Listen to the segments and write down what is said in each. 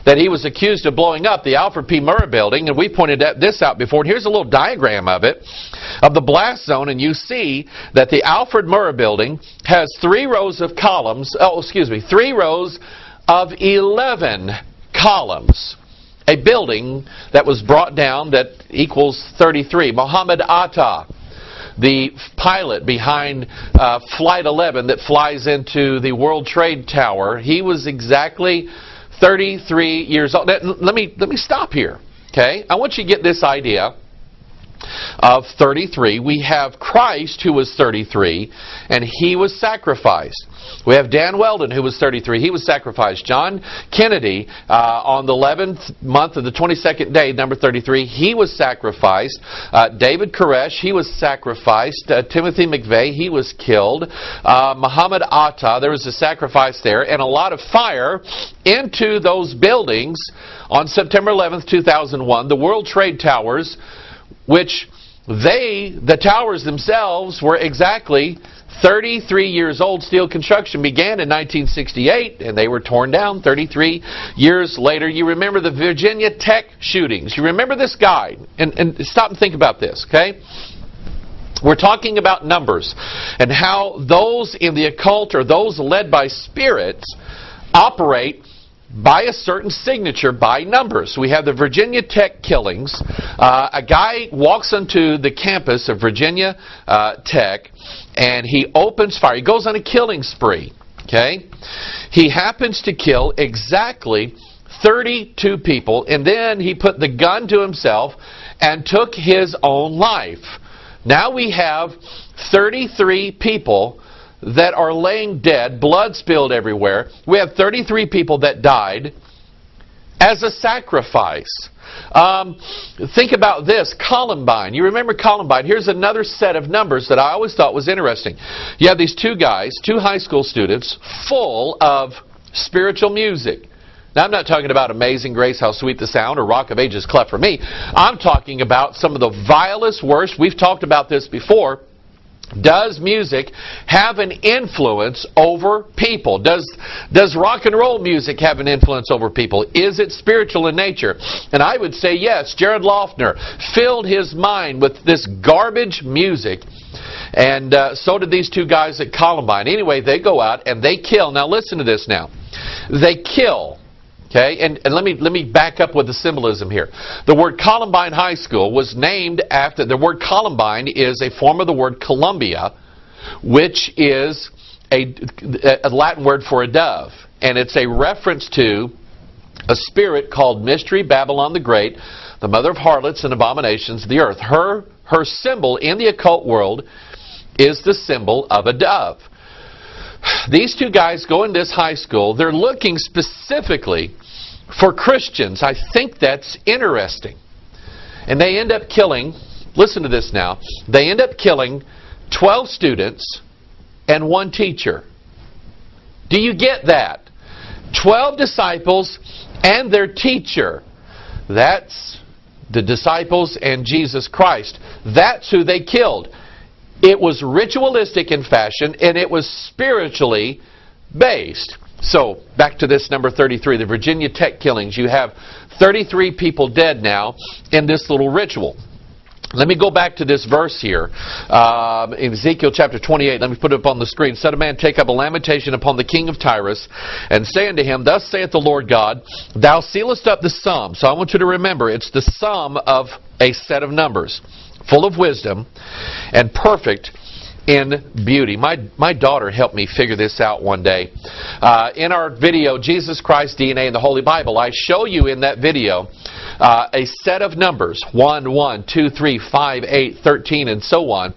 that he was accused of blowing up, the Alfred P. Murrah building, and we pointed this out before. And here's a little diagram of it, of the blast zone, and you see that the Alfred Murrah building has 3 rows of columns, 3 rows of 11 columns. A building that was brought down that equals 33. Mohammed Atta, the pilot behind Flight 11 that flies into the World Trade Tower, he was exactly 33 years old. Now, let me stop here. Okay, I want you to get this idea of 33. We have Christ, who was 33, and he was sacrificed. We have Dan Weldon, who was 33. He was sacrificed. John Kennedy, on the 11th month of the 22nd day, number 33, he was sacrificed. David Koresh, he was sacrificed. Timothy McVeigh, he was killed. Muhammad Atta, there was a sacrifice there, and a lot of fire into those buildings on September 11th, 2001. The World Trade Towers, which the towers themselves were exactly 33 years old. Steel construction began in 1968, and they were torn down 33 years later. You remember the Virginia Tech shootings. You remember this guy. And stop and think about this, okay? We're talking about numbers and how those in the occult or those led by spirits operate by a certain signature, by numbers. We have the Virginia Tech killings. A guy walks onto the campus of Virginia Tech, and he opens fire. He goes on a killing spree. Okay? He happens to kill exactly 32 people, and then he put the gun to himself and took his own life. Now we have 33 people that are laying dead, blood spilled everywhere. We have 33 people that died as a sacrifice. Think about this, Columbine. You remember Columbine. Here's another set of numbers that I always thought was interesting. You have these 2 guys, 2 high school students, full of spiritual music. Now, I'm not talking about Amazing Grace, How Sweet the Sound, or Rock of Ages, Cleft for Me. I'm talking about some of the vilest, worst. We've talked about this before. Does music have an influence over people? Does rock and roll music have an influence over people? Is it spiritual in nature? And I would say yes. Jared Loeffner filled his mind with this garbage music, and so did these 2 guys at Columbine. Anyway, they go out and they kill. Now listen to this now. They kill. Okay, and let me back up with the symbolism here. The word Columbine High School was named after, the word Columbine is a form of the word Columbia, which is a Latin word for a dove. And it's a reference to a spirit called Mystery Babylon the Great, the mother of harlots and abominations of the earth. Her symbol in the occult world is the symbol of a dove. These 2 guys go in this high school. They're looking specifically for Christians. I think that's interesting. And they end up killing, listen to this now, they end up killing 12 students and 1 teacher. Do you get that? 12 disciples and their teacher. That's the disciples and Jesus Christ. That's who they killed. It was ritualistic in fashion, and it was spiritually based. So, back to this number 33, the Virginia Tech killings. You have 33 people dead now in this little ritual. Let me go back to this verse here. In Ezekiel chapter 28, let me put it up on the screen. Son of man, take up a lamentation upon the king of Tyrus, and say unto him, Thus saith the Lord God, Thou sealest up the sum. So I want you to remember, it's the sum of a set of numbers, full of wisdom and perfect in beauty. My daughter helped me figure this out one day. In our video, Jesus Christ, DNA, and the Holy Bible, I show you in that video a set of numbers, 1, 1, 2, 3, 5, 8, 13, and so on,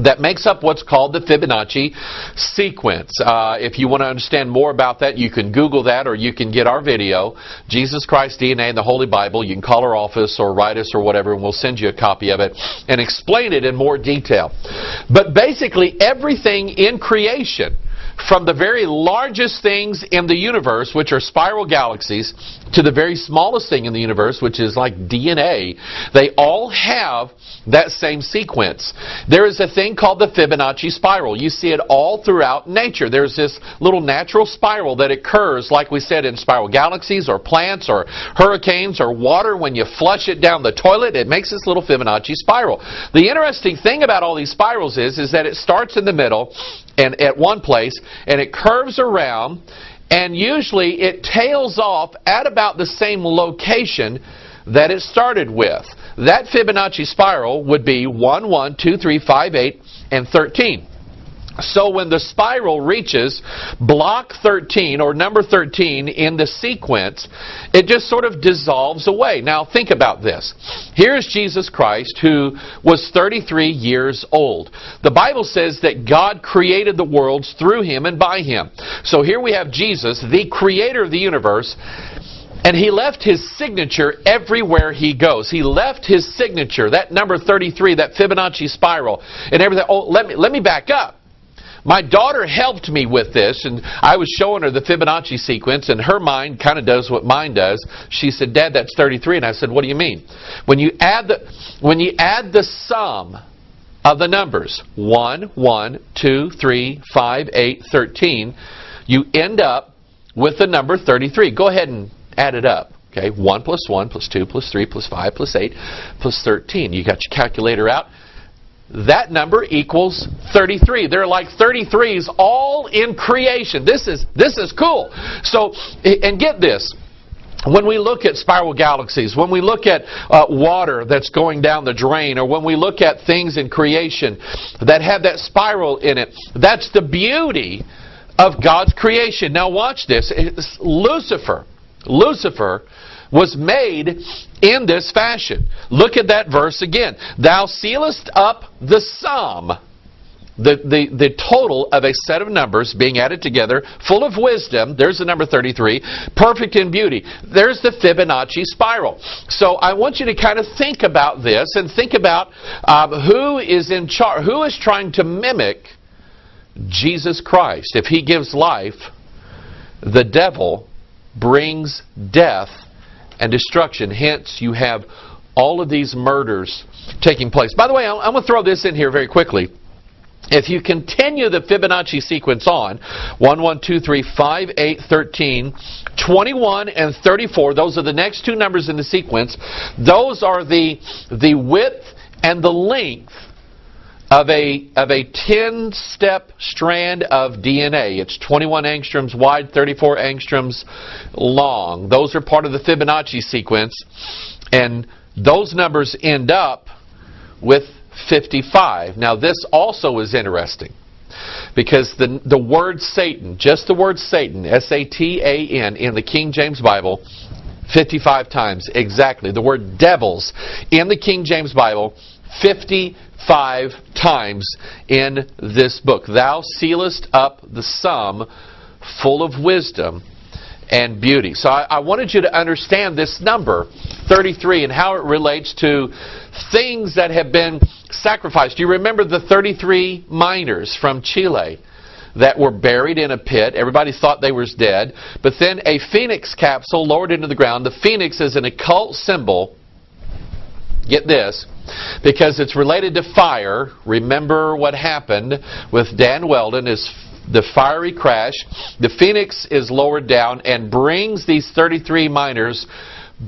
that makes up what's called the Fibonacci Sequence. If you want to understand more about that, you can Google that, or you can get our video, Jesus Christ, DNA, and the Holy Bible. You can call our office or write us or whatever, and we'll send you a copy of it and explain it in more detail. But basically, everything in creation from the very largest things in the universe, which are spiral galaxies, to the very smallest thing in the universe, which is like DNA, they all have that same sequence. There is a thing called the Fibonacci Spiral. You see it all throughout nature. There's this little natural spiral that occurs, like we said, in spiral galaxies or plants or hurricanes or water. When you flush it down the toilet, it makes this little Fibonacci spiral. The interesting thing about all these spirals is that it starts in the middle and at one place, and it curves around, and usually it tails off at about the same location that it started with. That Fibonacci spiral would be 1, 1, 2, 3, 5, 8, and 13. So when the spiral reaches block 13, or number 13 in the sequence, it just sort of dissolves away. Now think about this. Here's Jesus Christ, who was 33 years old. The Bible says that God created the worlds through Him and by Him. So here we have Jesus, the creator of the universe, and He left His signature everywhere He goes. He left His signature, that number 33, that Fibonacci spiral, and everything. Oh, let me back up. My daughter helped me with this, and I was showing her the Fibonacci sequence, and her mind kind of does what mine does. She said, "Dad, that's 33." And I said, "What do you mean?" When you add the sum of the numbers, 1, 1, 2, 3, 5, 8, 13, you end up with the number 33. Go ahead and add it up. Okay, 1 plus 1 plus 2 plus 3 plus 5 plus 8 plus 13. You got your calculator out. That number equals 33. There are like 33s all in creation. This is cool. So, and get this. When we look at spiral galaxies, when we look at water that's going down the drain, or when we look at things in creation that have that spiral in it, that's the beauty of God's creation. Now watch this. Lucifer was made in this fashion. Look at that verse again. Thou sealest up the sum, the total of a set of numbers being added together, full of wisdom. There's the number 33, perfect in beauty. There's the Fibonacci spiral. So I want you to kind of think about this and think about who is in charge, who is trying to mimic Jesus Christ. If He gives life, the devil brings death and destruction. Hence, you have all of these murders taking place. By the way, I'm going to throw this in here very quickly. If you continue the Fibonacci sequence on, 1, 1, 2, 3, 5, 8, 13, 21, and 34, those are the next two numbers in the sequence. Those are the width and the length of a 10-step strand of DNA. It's 21 angstroms wide, 34 angstroms long. Those are part of the Fibonacci sequence, and those numbers end up with 55. Now this also is interesting, because the word Satan, just the word Satan, S-A-T-A-N, in the King James Bible, 55 times exactly. The word devils in the King James Bible, 55 times in this book. Thou sealest up the sum, full of wisdom and beauty. So I wanted you to understand this number 33 and how it relates to things that have been sacrificed. You remember the 33 miners from Chile that were buried in a pit. Everybody thought they were dead. But then a phoenix capsule lowered into the ground. The phoenix is an occult symbol. Get this, because it's related to fire. Remember what happened with Dan Weldon, is the fiery crash. The phoenix is lowered down and brings these 33 miners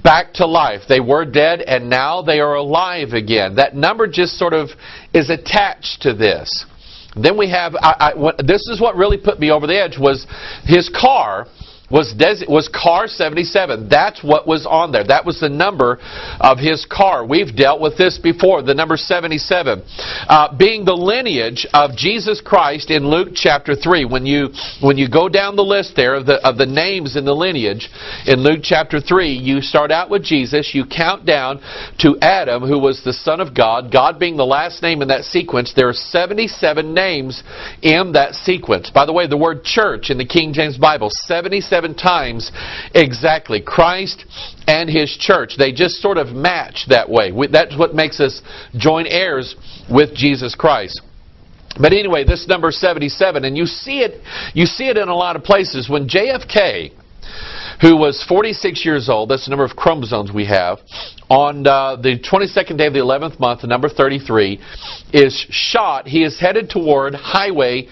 back to life. They were dead and now they are alive again. That number just sort of is attached to this. Then we have, this is what really put me over the edge, was his car was car 77. That's what was on there. That was the number of his car. We've dealt with this before, the number 77. Being the lineage of Jesus Christ in Luke chapter 3. When you go down the list there of the names in the lineage, in Luke chapter 3, you start out with Jesus, you count down to Adam, who was the Son of God, God being the last name in that sequence. There are 77 names in that sequence. By the way, the word church in the King James Bible, 77 times exactly. Christ and His church. They just sort of match that way. That's what makes us joint heirs with Jesus Christ. But anyway, this number 77, and you see it in a lot of places. When JFK, who was 46 years old, that's the number of chromosomes we have, on the 22nd day of the 11th month, the number 33, is shot, he is headed toward Highway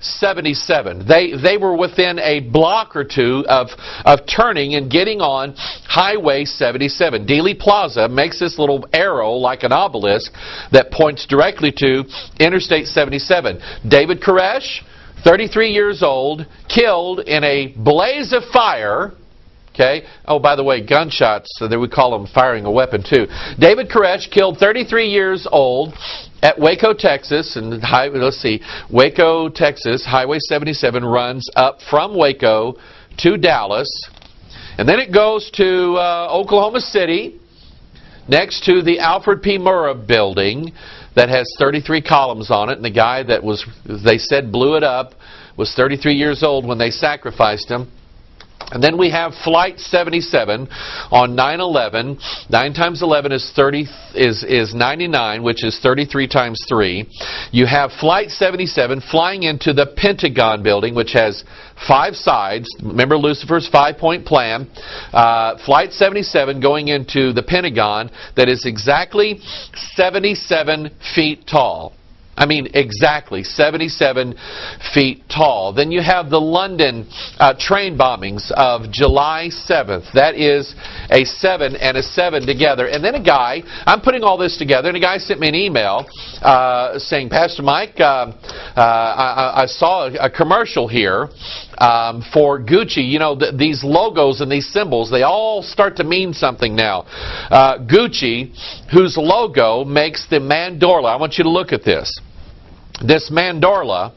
77. They were within a block or two of turning and getting on Highway 77. Dealey Plaza makes this little arrow like an obelisk that points directly to Interstate 77. David Koresh, 33 years old, killed in a blaze of fire. Okay. Oh, by the way, gunshots, so that we call them firing a weapon too. David Koresh, killed 33 years old at Waco, Texas. And let's see, Waco, Texas, Highway 77 runs up from Waco to Dallas. And then it goes to Oklahoma City, next to the Alfred P. Murrah building that has 33 columns on it. And the guy that was, they said, blew it up was 33 years old when they sacrificed him. And then we have Flight 77 on 9/11. 9 times 11 is 99, which is 33 times 3. You have Flight 77 flying into the Pentagon building, which has 5 sides. Remember Lucifer's 5-point plan. Flight 77 going into the Pentagon that is exactly 77 feet tall. I mean, exactly 77 feet tall. Then you have the London train bombings of July 7th. That is a 7 and a 7 together. And then a guy, I'm putting all this together, and a guy sent me an email saying, Pastor Mike, I saw a commercial here for Gucci. You know, these logos and these symbols, they all start to mean something now. Gucci, whose logo makes the mandorla. I want you to look at this. This mandorla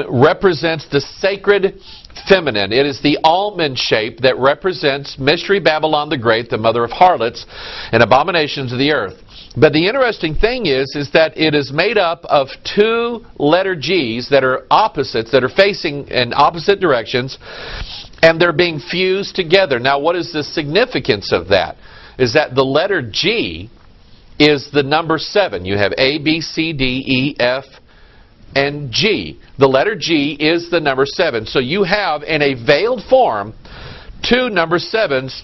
represents the sacred feminine. It is the almond shape that represents Mystery Babylon the Great, the mother of harlots and abominations of the earth. But the interesting thing is that it is made up of 2 letter G's that are opposites, that are facing in opposite directions, and they're being fused together. Now, what is the significance of that? Is that the letter G is the number 7. You have A, B, C, D, E, F, and G. The letter G is the number 7. So you have, in a veiled form, 2 number 7s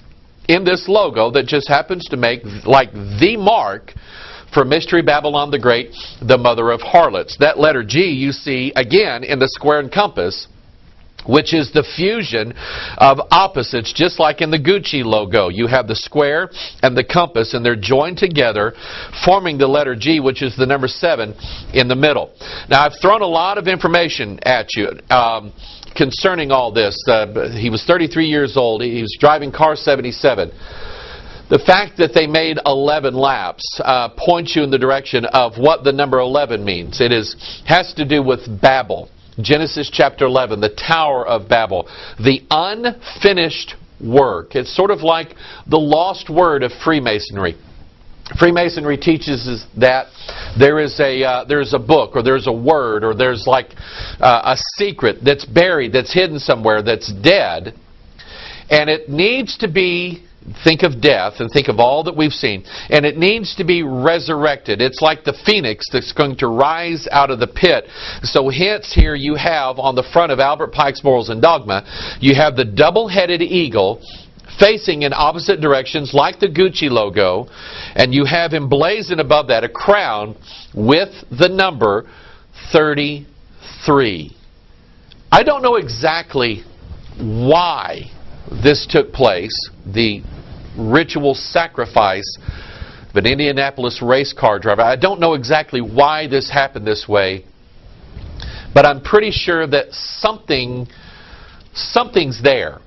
in this logo that just happens to make like the mark for Mystery Babylon the Great, the mother of harlots. That letter G you see again in the square and compass, which is the fusion of opposites, just like in the Gucci logo. You have the square and the compass, and they're joined together, forming the letter G, which is the number 7 in the middle. Now, I've thrown a lot of information at you concerning all this. He was 33 years old. He was driving car 77. The fact that they made 11 laps points you in the direction of what the number 11 means. It has to do with Babel. Genesis chapter 11, the Tower of Babel, the unfinished work. It's sort of like the lost word of Freemasonry. Freemasonry teaches us that there is a book, or there's a word, or there's like a secret that's buried, that's hidden somewhere, that's dead, and it needs to be. Think of death and think of all that we've seen. And it needs to be resurrected. It's like the phoenix that's going to rise out of the pit. So hence here you have on the front of Albert Pike's Morals and Dogma, you have the double-headed eagle facing in opposite directions like the Gucci logo. And you have emblazoned above that a crown with the number 33. I don't know exactly why this took place, the ritual sacrifice of an Indianapolis race car driver. I don't know exactly why this happened this way, but I'm pretty sure that something's there.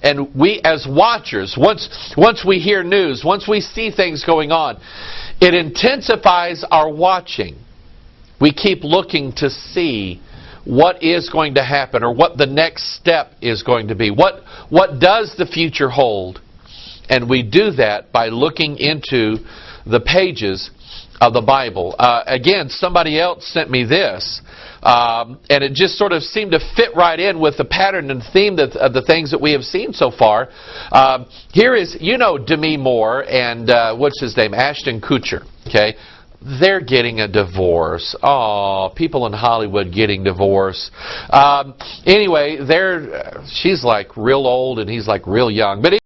And we as watchers, once we hear news, once we see things going on, it intensifies our watching. We keep looking to see what is going to happen, or what the next step is going to be. What does the future hold? And we do that by looking into the pages of the Bible. Again, somebody else sent me this, and it just sort of seemed to fit right in with the pattern and theme of the things that we have seen so far. Here is, Demi Moore and what's his name, Ashton Kutcher. Okay, they're getting a divorce. Oh, people in Hollywood getting divorced. Anyway, she's like real old and he's like real young. But